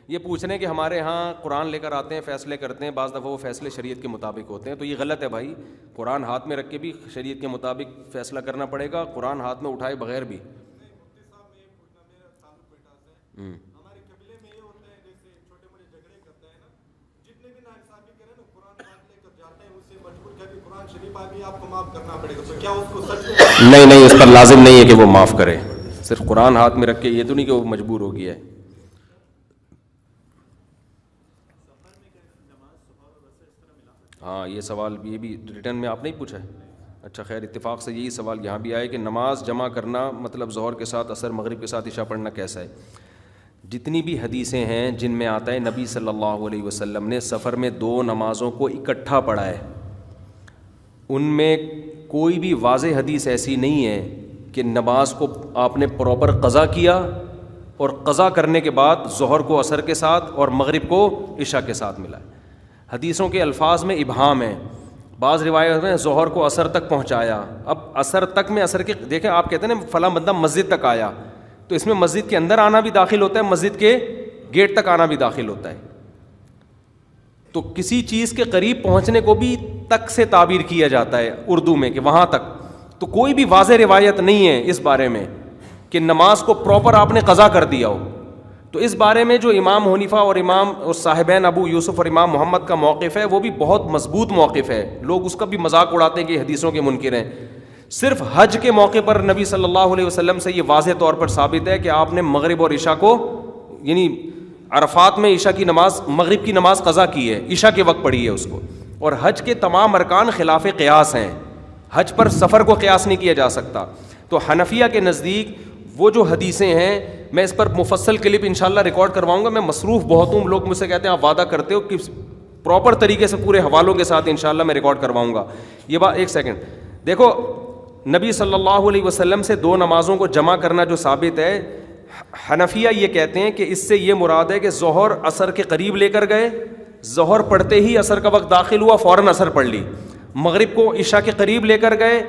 یہ پوچھ رہے ہیں کہ ہمارے ہاں قرآن لے کر آتے ہیں, فیصلے کرتے ہیں, بعض دفعہ وہ فیصلے شریعت کے مطابق ہوتے ہیں, تو یہ غلط ہے بھائی. قرآن ہاتھ میں رکھ کے بھی شریعت کے مطابق فیصلہ کرنا پڑے گا, قرآن ہاتھ میں اٹھائے بغیر بھی. ہمارے قبیلے میں یہ ہوتا ہے جیسے چھوٹے موٹے جھگڑے کرتے ہیں نا, جتنے بھی ناانصافی کریں نا قرآن پاک لے کر جاتے ہیں, اس سے مجبور کر کے قرآن شریف بھی آپ کو معاف کرنا پڑے گا. تو کیا اس کو سچ میں نہیں, اس پر لازم نہیں ہے کہ وہ معاف کرے. صرف قرآن ہاتھ میں رکھ کے یہ تو نہیں کہ وہ مجبور ہو گیا ہے. ہاں یہ سوال یہ بھی ریٹرن میں آپ نہیں پوچھا ہے. اچھا خیر, اتفاق سے یہی سوال یہاں بھی آیا کہ نماز جمع کرنا مطلب ظہر کے ساتھ عصر, مغرب کے ساتھ عشاء پڑھنا کیسا ہے. جتنی بھی حدیثیں ہیں جن میں آتا ہے نبی صلی اللہ علیہ وسلم نے سفر میں 2 نمازوں کو اکٹھا پڑھا ہے, ان میں کوئی بھی واضح حدیث ایسی نہیں ہے کہ نماز کو آپ نے پراپر قضا کیا اور قضا کرنے کے بعد ظہر کو عصر کے ساتھ اور مغرب کو عشاء کے ساتھ ملا ہے. حدیثوں کے الفاظ میں ابہام ہے. بعض روایت میں ظہر کو عصر تک پہنچایا. اب عصر تک میں عصر کے دیکھیں آپ کہتے ہیں نا فلاں بندہ مسجد تک آیا, تو اس میں مسجد کے اندر آنا بھی داخل ہوتا ہے, مسجد کے گیٹ تک آنا بھی داخل ہوتا ہے. تو کسی چیز کے قریب پہنچنے کو بھی تک سے تعبیر کیا جاتا ہے اردو میں کہ وہاں تک. تو کوئی بھی واضح روایت نہیں ہے اس بارے میں کہ نماز کو پراپر آپ نے قضا کر دیا ہو. تو اس بارے میں جو امام حنیفہ اور امام اور صاحبین ابو یوسف اور امام محمد کا موقف ہے وہ بھی بہت مضبوط موقف ہے. لوگ اس کا بھی مذاق اڑاتے ہیں کہ حدیثوں کے منکر ہیں. صرف حج کے موقع پر نبی صلی اللہ علیہ وسلم سے یہ واضح طور پر ثابت ہے کہ آپ نے مغرب اور عشاء کو یعنی عرفات میں عشاء کی نماز مغرب کی نماز قضا کی ہے, عشاء کے وقت پڑھی ہے اس کو. اور حج کے تمام ارکان خلاف قیاس ہیں, حج پر سفر کو قیاس نہیں کیا جا سکتا. تو حنفیہ کے نزدیک وہ جو حدیثیں ہیں, میں اس پر مفصل کلپ انشاءاللہ ریکارڈ کرواؤں گا. میں مصروف بہت ہوں, لوگ مجھ سے کہتے ہیں آپ وعدہ کرتے ہو کہ پراپر طریقے سے پورے حوالوں کے ساتھ انشاءاللہ میں ریکارڈ کرواؤں گا. یہ بات ایک سیکنڈ دیکھو, نبی صلی اللہ علیہ وسلم سے 2 نمازوں کو جمع کرنا جو ثابت ہے, حنفیہ یہ کہتے ہیں کہ اس سے یہ مراد ہے کہ ظہر عصر کے قریب لے کر گئے, ظہر پڑھتے ہی عصر کا وقت داخل ہوا, فوراً عصر پڑھ لی. مغرب کو عشاء کے قریب لے کر گئے,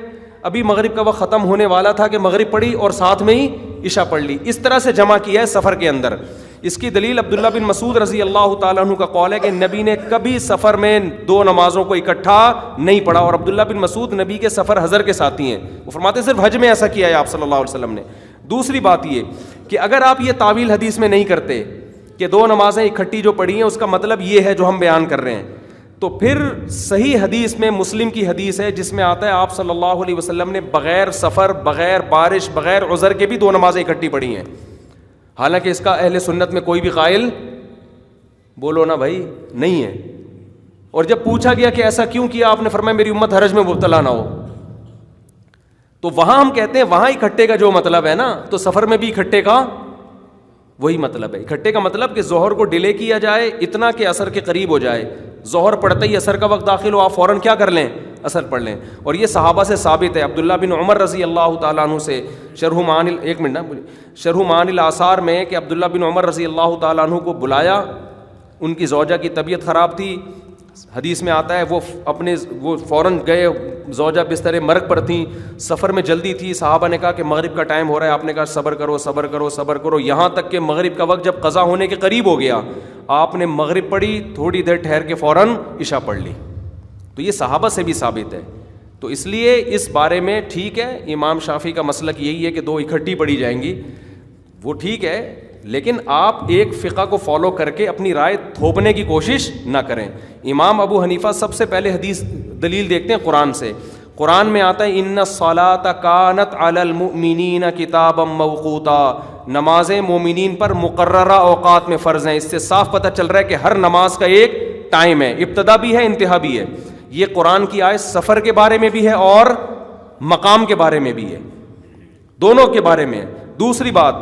ابھی مغرب کا وقت ختم ہونے والا تھا کہ مغرب پڑھی اور ساتھ میں ہی عشاء پڑھ لی. اس طرح سے جمع کیا ہے سفر کے اندر. اس کی دلیل عبداللہ بن مسعود رضی اللہ تعالیٰ عنہ کا قول ہے کہ نبی نے کبھی سفر میں 2 نمازوں کو اکٹھا نہیں پڑھا. اور عبداللہ بن مسعود نبی کے سفر حضر کے ساتھی ہیں, وہ فرماتے ہیں صرف حج میں ایسا کیا ہے آپ صلی اللہ علیہ وسلم نے. دوسری بات یہ کہ اگر آپ یہ تعویل حدیث میں نہیں کرتے کہ 2 نمازیں اکٹھی جو پڑھی ہیں اس کا مطلب یہ ہے جو ہم بیان کر رہے ہیں, تو پھر صحیح حدیث میں مسلم کی حدیث ہے جس میں آتا ہے آپ صلی اللہ علیہ وسلم نے بغیر سفر, بغیر بارش, بغیر عذر کے بھی 2 نمازیں اکٹھی پڑھی ہیں. حالانکہ اس کا اہل سنت میں کوئی بھی قائل بولو نا بھائی نہیں ہے. اور جب پوچھا گیا کہ ایسا کیوں کیا, آپ نے فرمایا میری امت حرج میں مبتلا نہ ہو. تو وہاں ہم کہتے ہیں وہاں اکٹھے کا جو مطلب ہے نا, تو سفر میں بھی اکٹھے کا وہی مطلب ہے. اکٹھے کا مطلب کہ ظہر کو ڈیلے کیا جائے اتنا کہ عصر کے قریب ہو جائے, ظہر پڑھتے ہی عصر کا وقت داخل ہو, آپ فوراً کیا کر لیں, عصر پڑھ لیں. اور یہ صحابہ سے ثابت ہے. عبداللہ بن عمر رضی اللہ تعالیٰ عنہ سے شرح معانی الآثار میں کہ عبداللہ بن عمر رضی اللہ تعالیٰ عنہ کو بلایا, ان کی زوجہ کی طبیعت خراب تھی. حدیث میں آتا ہے وہ فوراً گئے, زوجہ بستر مرگ پر تھیں, سفر میں جلدی تھی. صحابہ نے کہا کہ مغرب کا ٹائم ہو رہا ہے, آپ نے کہا صبر کرو صبر کرو صبر کرو, یہاں تک کہ مغرب کا وقت جب قضا ہونے کے قریب ہو گیا آپ نے مغرب پڑھی, تھوڑی دیر ٹھہر کے فوراً عشاء پڑھ لی. تو یہ صحابہ سے بھی ثابت ہے. تو اس لیے اس بارے میں ٹھیک ہے, امام شافعی کا مسلک یہی ہے کہ 2 اکٹھی پڑھی جائیں گی, وہ ٹھیک ہے, لیکن آپ ایک فقہ کو فالو کر کے اپنی رائے تھوپنے کی کوشش نہ کریں. امام ابو حنیفہ سب سے پہلے حدیث دلیل دیکھتے ہیں قرآن سے. قرآن میں آتا ہے ان الصلاۃ کانت علی المؤمنین کتابا موقوتا, نمازیں مومنین پر مقررہ اوقات میں فرض ہیں. اس سے صاف پتہ چل رہا ہے کہ ہر نماز کا ایک ٹائم ہے, ابتدا بھی ہے انتہا بھی ہے. یہ قرآن کی آیت سفر کے بارے میں بھی ہے اور مقام کے بارے میں بھی ہے, دونوں کے بارے میں. دوسری بات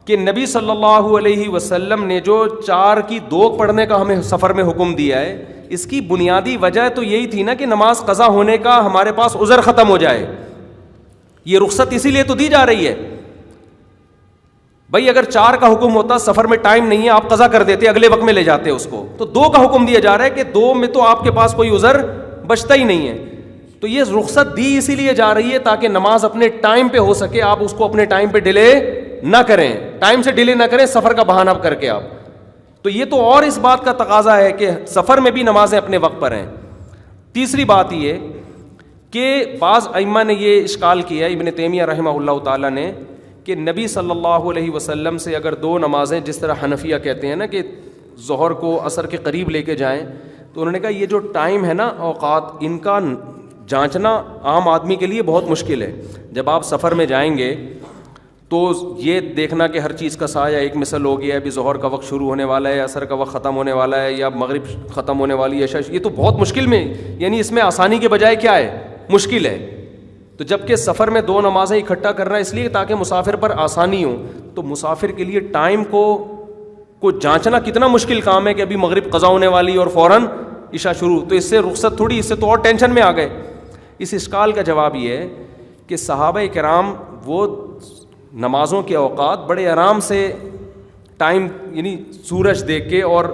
کہ نبی صلی اللہ علیہ وسلم نے جو 4 کی 2 پڑھنے کا ہمیں سفر میں حکم دیا ہے, اس کی بنیادی وجہ تو یہی تھی نا کہ نماز قضا ہونے کا ہمارے پاس عذر ختم ہو جائے. یہ رخصت اسی لیے تو دی جا رہی ہے. بھائی اگر 4 کا حکم ہوتا, سفر میں ٹائم نہیں ہے, آپ قضا کر دیتے, اگلے وقت میں لے جاتے اس کو, تو 2 کا حکم دیا جا رہا ہے کہ 2 میں تو آپ کے پاس کوئی عذر بچتا ہی نہیں ہے. تو یہ رخصت دی اسی لیے جا رہی ہے تاکہ نماز اپنے ٹائم پہ ہو سکے, آپ اس کو اپنے ٹائم پہ ڈیلے نہ کریں, ٹائم سے ڈیلے نہ کریں سفر کا بہانہ کر کے آپ, تو یہ تو اور اس بات کا تقاضا ہے کہ سفر میں بھی نمازیں اپنے وقت پر ہیں. تیسری بات یہ کہ بعض ائمہ نے یہ اشکال کیا ہے, ابن تیمیہ رحمہ اللہ تعالیٰ نے, کہ نبی صلی اللہ علیہ وسلم سے اگر دو نمازیں, جس طرح حنفیہ کہتے ہیں نا کہ ظہر کو عصر کے قریب لے کے جائیں, تو انہوں نے کہا یہ جو ٹائم ہے نا, اوقات, ان کا جانچنا عام آدمی کے لیے بہت مشکل ہے. جب آپ سفر میں جائیں گے تو یہ دیکھنا کہ ہر چیز کا سایہ ایک مثل ہو گیا ہے, ابھی ظہر کا وقت شروع ہونے والا ہے, عصر کا وقت ختم ہونے والا ہے, یا مغرب ختم ہونے والی ہے, یہ تو بہت مشکل میں, یعنی اس میں آسانی کے بجائے کیا ہے, مشکل ہے. تو جب کہ سفر میں دو نمازیں اکٹھا کرنا اس لیے تاکہ مسافر پر آسانی ہو, تو مسافر کے لیے ٹائم کو جانچنا کتنا مشکل کام ہے کہ ابھی مغرب قضا ہونے والی اور فوراً عشاء شروع, تو اس سے رخصت تھوڑی, اس سے تو اور ٹینشن میں آ گئے. اس اشکال کا جواب یہ ہے کہ صحابہ کرام وہ نمازوں کے اوقات بڑے آرام سے ٹائم, یعنی سورج دیکھ کے اور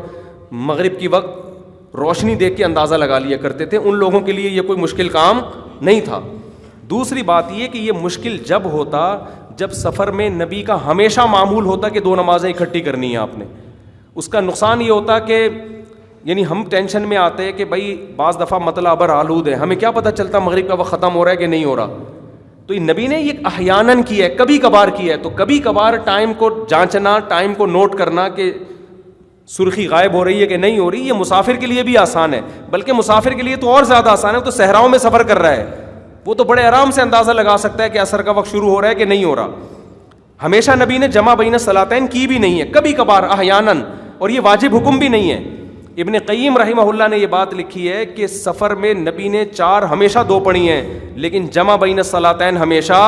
مغرب کی وقت روشنی دیکھ کے اندازہ لگا لیا کرتے تھے. ان لوگوں کے لیے یہ کوئی مشکل کام نہیں تھا. دوسری بات یہ کہ یہ مشکل جب ہوتا جب سفر میں نبی کا ہمیشہ معمول ہوتا کہ دو نمازیں اکٹھی کرنی ہیں آپ نے. اس کا نقصان یہ ہوتا کہ یعنی ہم ٹینشن میں آتے ہیں کہ بھائی بعض دفعہ مطلع ابر آلود ہے, ہمیں کیا پتہ چلتا مغرب کا وقت ختم ہو رہا ہے کہ نہیں ہو رہا. تو یہ نبی نے یہ احیاناً کیا ہے, کبھی کبھار کیا ہے. تو کبھی کبھار ٹائم کو جانچنا, ٹائم کو نوٹ کرنا کہ سرخی غائب ہو رہی ہے کہ نہیں ہو رہی, یہ مسافر کے لیے بھی آسان ہے, بلکہ مسافر کے لیے تو اور زیادہ آسان ہے. تو صحراؤں میں سفر کر رہا ہے, وہ تو بڑے آرام سے اندازہ لگا سکتا ہے کہ عصر کا وقت شروع ہو رہا ہے کہ نہیں ہو رہا. ہمیشہ نبی نے جمع بین الصلاتین کی بھی نہیں ہے, کبھی کبھار احیاناً, اور یہ واجب حکم بھی نہیں ہے. ابن قیم رحمہ اللہ نے یہ بات لکھی ہے کہ سفر میں نبی نے 4 ہمیشہ 2 پڑھی ہیں, لیکن جمع بین الصلاتین ہمیشہ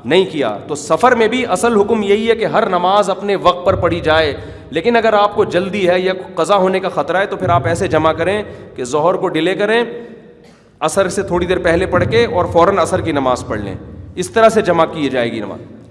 نہیں کیا. تو سفر میں بھی اصل حکم یہی ہے کہ ہر نماز اپنے وقت پر پڑھی جائے, لیکن اگر آپ کو جلدی ہے یا قضا ہونے کا خطرہ ہے تو پھر آپ ایسے جمع کریں کہ ظہر کو ڈیلے کریں, عصر سے تھوڑی دیر پہلے پڑھ کے اور فوراً عصر کی نماز پڑھ لیں. اس طرح سے جمع کی جائے گی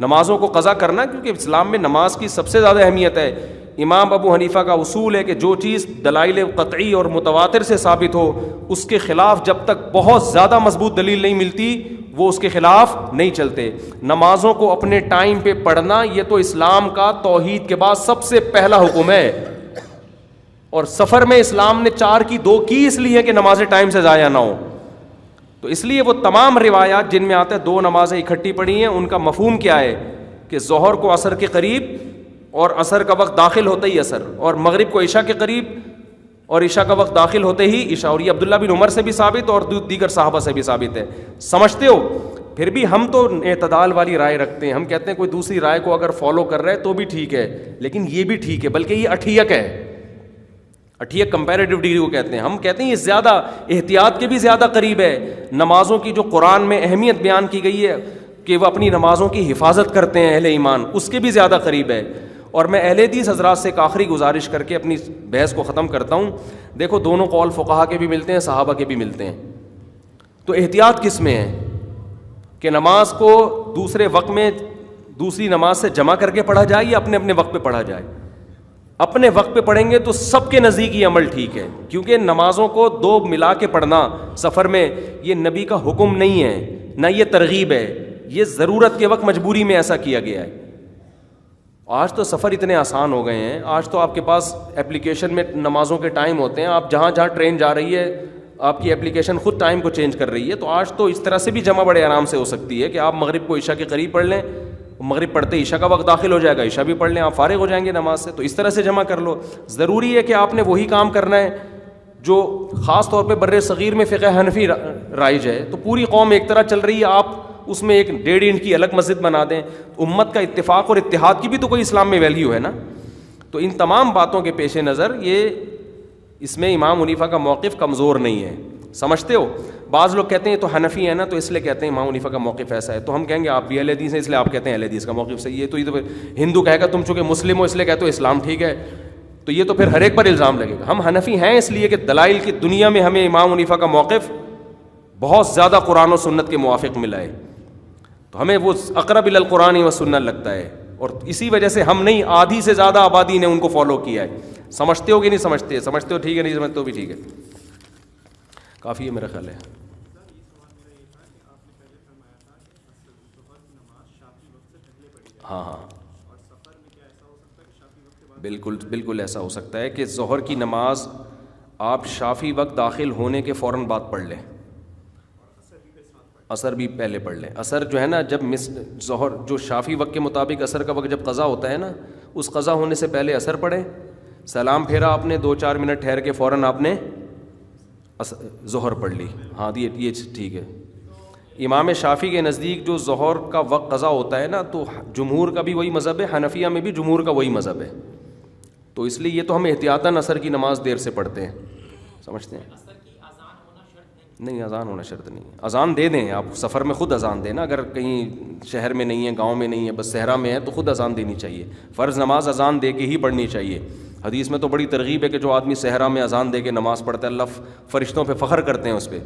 نمازوں کو قضا کرنا, کیونکہ اسلام میں نماز کی سب سے زیادہ اہمیت ہے. امام ابو حنیفہ کا اصول ہے کہ جو چیز دلائل قطعی اور متواتر سے ثابت ہو اس کے خلاف جب تک بہت زیادہ مضبوط دلیل نہیں ملتی وہ اس کے خلاف نہیں چلتے. نمازوں کو اپنے ٹائم پہ پڑھنا یہ تو اسلام کا توحید کے بعد سب سے پہلا حکم ہے, اور سفر میں اسلام نے 4 کی 2 کی اس لیے کہ نمازیں ٹائم سے ضائع نہ ہو. تو اس لیے وہ تمام روایات جن میں آتا ہے 2 نمازیں اکٹھی پڑھی ہیں, ان کا مفہوم کیا ہے کہ ظہر کو عصر کے قریب اور عصر کا وقت داخل ہوتے ہی عصر, اور مغرب کو عشاء کے قریب اور عشاء کا وقت داخل ہوتے ہی عشاء. اور یہ عبداللہ بن عمر سے بھی ثابت اور دیگر صحابہ سے بھی ثابت ہے. سمجھتے ہو؟ پھر بھی ہم تو اعتدال والی رائے رکھتے ہیں, ہم کہتے ہیں کوئی دوسری رائے کو اگر فالو کر رہا ہے تو بھی ٹھیک ہے, لیکن یہ بھی ٹھیک ہے, بلکہ یہ اٹھیک ہے. اٹھیک کمپیریٹیو ڈگری کو کہتے ہیں. ہم کہتے ہیں یہ زیادہ احتیاط کے بھی زیادہ قریب ہے. نمازوں کی جو قرآن میں اہمیت بیان کی گئی ہے کہ وہ اپنی نمازوں کی حفاظت کرتے ہیں اہل ایمان, اس کے بھی زیادہ قریب ہے. اور میں اہل حدیث حضرات سے ایک آخری گزارش کر کے اپنی بحث کو ختم کرتا ہوں. دیکھو دونوں قول فقہا کے بھی ملتے ہیں, صحابہ کے بھی ملتے ہیں. تو احتیاط کس میں ہے کہ نماز کو دوسرے وقت میں دوسری نماز سے جمع کر کے پڑھا جائے یا اپنے اپنے وقت پہ پڑھا جائے؟ اپنے وقت پہ پڑھیں گے تو سب کے نزدیک یہ عمل ٹھیک ہے, کیونکہ نمازوں کو 2 ملا کے پڑھنا سفر میں یہ نبی کا حکم نہیں ہے, نہ یہ ترغیب ہے, یہ ضرورت کے وقت مجبوری میں ایسا کیا گیا ہے. آج تو سفر اتنے آسان ہو گئے ہیں, آج تو آپ کے پاس ایپلیکیشن میں نمازوں کے ٹائم ہوتے ہیں, آپ جہاں جہاں ٹرین جا رہی ہے آپ کی ایپلیکیشن خود ٹائم کو چینج کر رہی ہے. تو آج تو اس طرح سے بھی جمع بڑے آرام سے ہو سکتی ہے کہ آپ مغرب کو عشاء کے قریب پڑھ لیں, مغرب پڑھتے عشاء کا وقت داخل ہو جائے گا, عشاء بھی پڑھ لیں, آپ فارغ ہو جائیں گے نماز سے. تو اس طرح سے جمع کر لو. ضروری ہے کہ آپ نے وہی کام کرنا ہے جو خاص طور پہ بر صغیر میں فقہ حنفی رائج ہے. تو پوری قوم ایک طرح چل رہی ہے, آپ اس میں ایک 1.5 انچ کی الگ مسجد بنا دیں. امت کا اتفاق اور اتحاد کی بھی تو کوئی اسلام میں ویلیو ہے نا. تو ان تمام باتوں کے پیش نظر یہ اس میں امام حنیفہ کا موقف کمزور نہیں ہے. سمجھتے ہو؟ بعض لوگ کہتے ہیں تو حنفی ہے نا تو اس لیے کہتے ہیں امام حنیفہ کا موقف ایسا ہے, تو ہم کہیں گے آپ بھی اہل حدیث ہیں اس لیے آپ کہتے ہیں اہل حدیث کا موقف صحیح ہے. تو یہ تو ہندو کہے گا تم چونکہ مسلم ہو اس لیے کہتے ہو اسلام ٹھیک ہے, تو یہ تو پھر ہر ایک پر الزام لگے گا. ہم حنفی ہیں اس لیے کہ دلائل کی دنیا میں ہمیں امام حنیفہ کا موقف بہت زیادہ قرآن و سنت کے موافق ملا ہے, تو ہمیں وہ اقرب الی القرآن و سنت لگتا ہے, اور اسی وجہ سے ہم نہیں آدھی سے زیادہ آبادی نے ان کو فالو کیا ہے. سمجھتے ہو کہ نہیں سمجھتے؟ سمجھتے ہو ٹھیک ہے, نہیں سمجھتے ہو بھی ٹھیک ہے, کافی ہے میرا خیال ہے. ہاں ہاں بالکل بالکل ایسا ہو سکتا ہے کہ ظہر کی نماز آپ شافی وقت داخل ہونے کے فوراً بعد پڑھ لیں، عصر بھی پہلے پڑھ لیں. عصر جو ہے نا جب ظہر جو شافی وقت کے مطابق عصر کا وقت جب قضا ہوتا ہے نا، اس قضا ہونے سے پہلے عصر پڑھیں، سلام پھیرا آپ نے 2-4 منٹ ٹھہر کے فوراً آپ نے ظہر پڑھ لی. ہاں یہ ٹھیک ہے. امام شافعی کے نزدیک جو ظہر کا وقت قضا ہوتا ہے نا، تو جمہور کا بھی وہی مذہب ہے، حنفیہ میں بھی جمہور کا وہی مذہب ہے، تو اس لیے یہ تو ہم احتیاطاً عصر کی نماز دیر سے پڑھتے ہیں. سمجھتے ہیں؟ نہیں، اذان ہونا شرط نہیں. اذان دے دیں آپ، سفر میں خود اذان دیں نا، اگر کہیں شہر میں نہیں ہے، گاؤں میں نہیں ہے، بس صحرا میں ہے، تو خود اذان دینی چاہیے. فرض نماز اذان دے کے ہی پڑھنی چاہیے. حدیث میں تو بڑی ترغیب ہے کہ جو آدمی صحرا میں اذان دے کے نماز پڑھتا ہے، اللہ فرشتوں پہ فخر کرتے ہیں اس پہ.